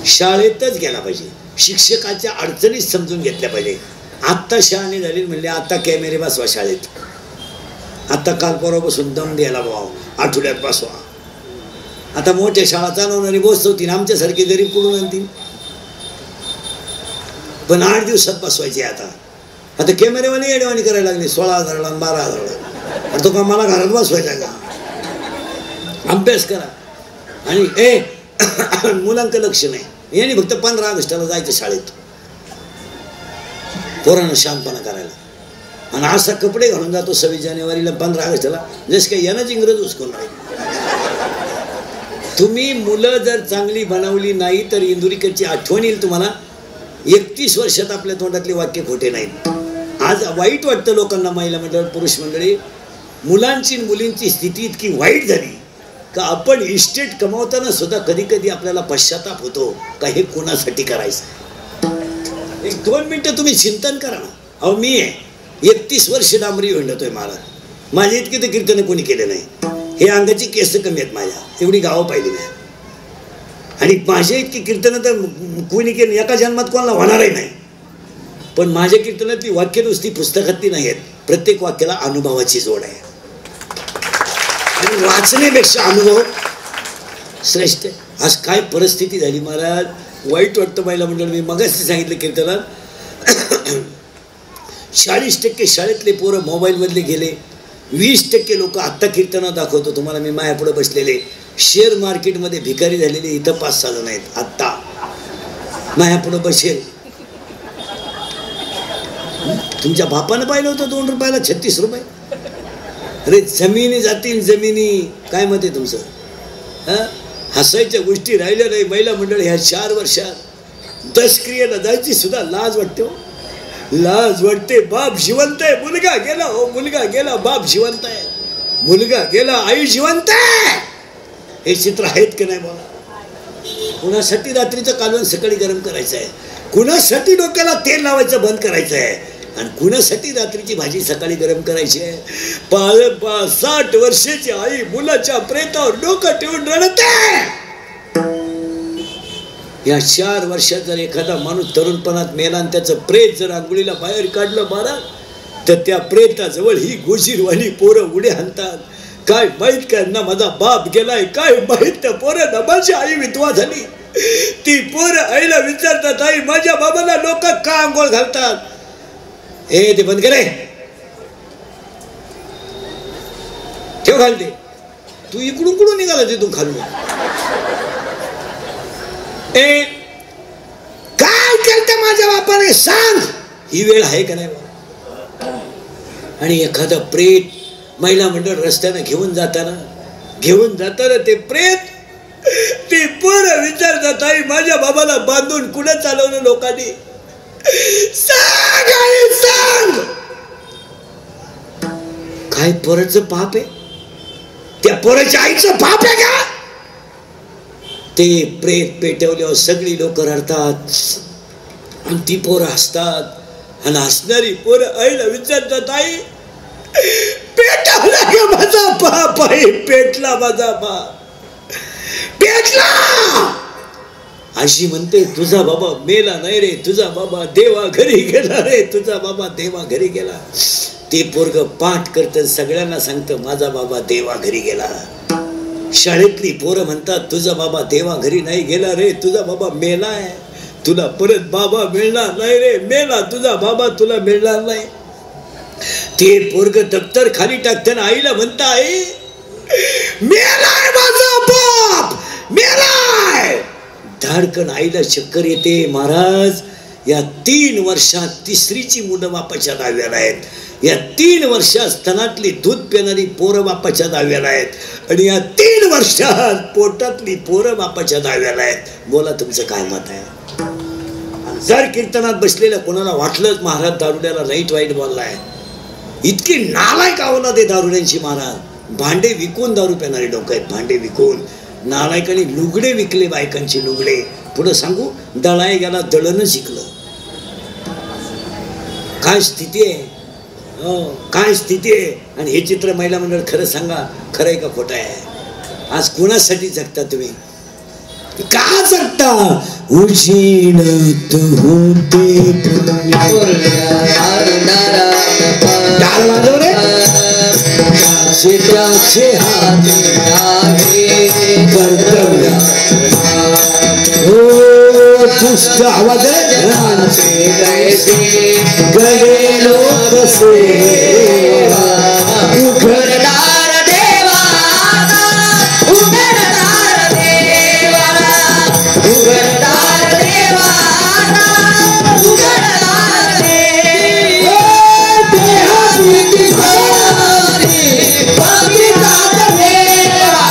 शाळेतच गेला पाहिजे. शिक्षकाच्या अडचणी समजून घेतल्या पाहिजे. आत्ता शहाणी झाली म्हणले आता कॅमेरे बसवा शाळेत, आता काल परवा बसून दम द्यायला भाव आठवड्यात बसवा. आता मोठ्या शाळा चालवणारी बसवतील, आमच्यासारखे गरीब कुठून आणतील? पण 8 दिवसात बसवायचे. आता कॅमेरेवाले येडवाणी करायला लागले 16,000ला 12,000ला. तो का मला घरात बसवायचा का? अभ्यास करा. आणि मुलांकडे लक्ष नाही. यांनी फक्त 15 ऑगस्टला जायचं शाळेत पोरांना शांतपणा करायला, आणि असा कपडे घालून जातो 26 जानेवारीला 15 ऑगस्टला जसं काही यानंच इंग्रज उचकून राहील. तुम्ही मुलं जर चांगली बनवली नाही तर इंदुरीकरची आठवण येईल तुम्हाला. 31 वर्षात आपल्या तोंडातले वाक्य खोटे नाहीत. आज वाईट वाटतं लोकांना. महिला मंडळ, पुरुष मंडळी, मुलांची मुलींची स्थिती इतकी वाईट झाली का आपण इस्टेट कमावताना सुद्धा कधी कधी आपल्याला पश्चाताप होतो का हे कोणासाठी करायचं. 1-2 मिनिटं तुम्ही चिंतन करा ना. अहो मी आहे 31 वर्ष डांबरी हिंडतोय महाराज. माझ्या इतके तर कीर्तन कोणी केले नाही. हे अंगाची केस कमी आहेत माझ्या, एवढी गावं पाहिली नाही. आणि माझ्या इतकी कीर्तनं तर कोणी केली एका जन्मात कोणाला होणारही नाही. पण माझ्या कीर्तनातली वाक्य नुसती पुस्तकातली नाही आहेत. प्रत्येक वाक्याला अनुभवाची जोड आहे. आणि वाचण्यापेक्षा अनुभव श्रेष्ठ. आज काय परिस्थिती झाली महाराज, वाईट वाटतं. महिला मंडळ मी मगाशी सांगितलं कीर्तनात 40% शाळेतले पोरं मोबाईलमधले गेले. 20% लोक आत्ता कीर्तनात दाखवतो तुम्हाला मी मायापुढे बसलेले शेअर मार्केटमध्ये भिकारी झालेले इथं 5-6 जण आहेत. आत्ता मायापुढे बसेल. तुमच्या बापानं पाहिलं होतं 2 रुपयाला 36 रुपये. अरे जमिनी जातील जमिनी. काय मत आहे तुमचं? हां, हसायच्या गोष्टी राहिल्या नाही. महिला मंडळ ह्या 4 वर्षात दशक्रियेला जायची सुद्धा लाज वाटते हो, लाज वाटते. बाप जिवंत आहे, मुलगा गेला हो, मुलगा गेला, बाप जिवंत आहे, मुलगा गेला, आई जिवंत आहे. हे चित्र आहेत की नाही बोला? कुणासाठी रात्रीचं कालवण सकाळी गरम करायचं आहे, कुणासाठी डोक्याला तेल लावायचं बंद करायचं आहे, आणि कुणासाठी रात्रीची भाजी सकाळी गरम करायची आहे. 60 वर्षाची आई मुलाच्या प्रेतावर डोकं ठेवून रडते. या 4 वर्षात जर एखादा माणूस तरुणपणात मेला आणि त्याचं प्रेत जर आंघोळीला बाहेर काढलं महाराज, तर त्या प्रेताजवळ ही गोशीरवाणी पोरं उड्या हाणतात. काय माहीत काय ना माझा बाप गेलाय, काय माहीत त्या पोरांना माझी आई विधवा झाली. ती पोरं आईला विचारतात, आई माझ्या बाबाला लोक का आंघोळ घालतात? ए ते बंद करे, ठेव घाल दे. तू इकडून कुठून निघाला तिथून खालून? ए काय करते माझ्या बापाने सांग. ही वेळ आहे का नाही? आणि एखादा प्रेत महिला मंडळ रस्त्यानं घेऊन जाताना ते प्रेत ती पोरं विचारतात, आई माझ्या बाबाला बांधून कुठं चालवलं लोकांनी? सांग आई सांग. काय पोराचं पाप आहे? त्या पोराच्या आईचं पाप आहे का? ते प्रेत पेटवल्यावर सगळी लोक रडतात आणि ती पोरं हसतात. आणि हसणारी पोरं आईला विचारतात, आई पेटवला का माझा बाप? आई पेटला माझा बाप, पेटला. अशी म्हणते, तुझा बाबा मेला नाही रे, तुझा बाबा देवा घरी गेला रे, तुझा बाबा देवा घरी गेला. ते पोरग पाठ करतं, सगळ्यांना सांगतं माझा बाबा देवा घरी गेला. शाळेतली पोरं म्हणतात, तुझा बाबा देवा घरी नाही गेला रे, तुझा बाबा मेलाय, तुला परत बाबा मिळणार नाही रे, मेला तुझा बाबा, तुला मिळणार नाही. ते पोरग दप्तर खाली टाकताना आईला म्हणता, आई मेलाय माझा बाप, मेलाय. धाडकन आईला चक्कर येते. महाराज या 3 वर्षात तिसरीची मुलं बापाच्या दाव्याला आहेत. या 3 वर्षात स्तनातली दूध पिणारी पोरं बापाच्या दाव्याला आहेत. आणि या 3 वर्षात पोटातली पोरं बापाच्या दाव्याला आहेत. बोला तुमचं काय मत आहे? जर कीर्तनात बसलेल्या कोणाला वाटलंच महाराज दारुड्याला राईट वाईट बोललाय, इतकी नालायक आवला ते दारुड्यांची महाराज. भांडे विकून दारू पिणारे लोक आहेत, भांडे विकून. नालायकांनी लुगडे विकले, बायकांचे लुगडे. पुढं सांगू, दळाय गेला दळणं शिकलं. काय स्थिती आहे, काय स्थिती आहे. आणि हे चित्र महिला मंडळ खरं सांगा, खरं आहे का खोटं आहे? आज कोणासाठी जगता तुम्ही? का जगता? उजीडत होते त्याचे कर्तव्य. हो दुष्ट आवाज गरे लोक सेवा उघडणार देवा, उघडणार देवा, उघडणार देवा, उघडणार देवा. देहाची गोरी भक्तिदात देवा,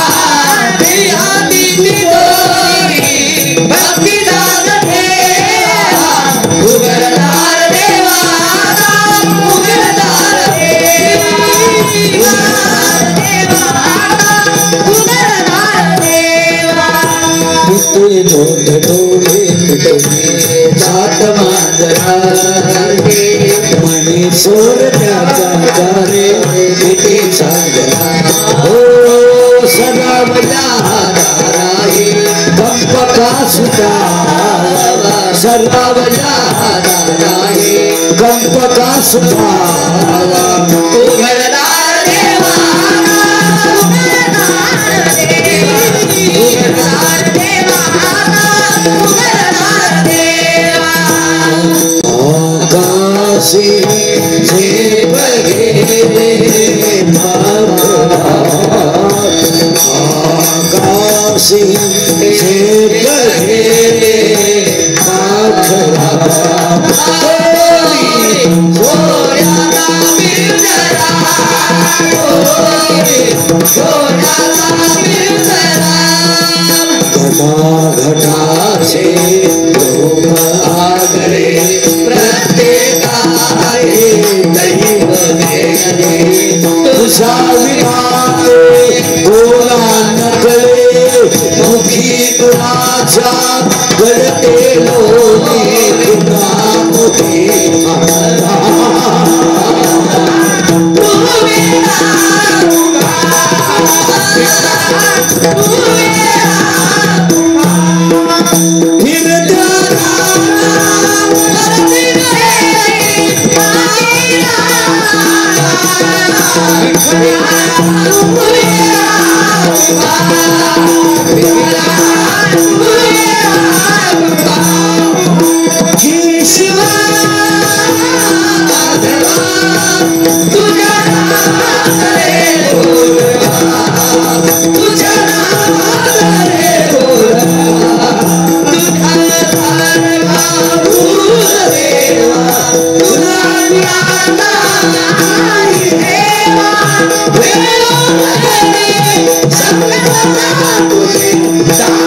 देहाची गोरी भक्तिदात देवा, उघडणार देवा, उघडणार देवा, उघडणार देवा. तुझे दोन डोळे तुटले जात मांजरा, म्हणे सोर त्याचा जाणे किती चांगला. हो सदा बजा राही कंप का सुता, सदा बजा राही कंप का सुता. उघडणार देवा, उघडणार देवा, आकाशी झेप गेले आकाशी झेप गेले घटाचे लोक आगळे प्रत्येकाचे दैव गेले तुझा विना बोला नकळे मुखी कुणाच्या गळते लोणी मोठी Stop!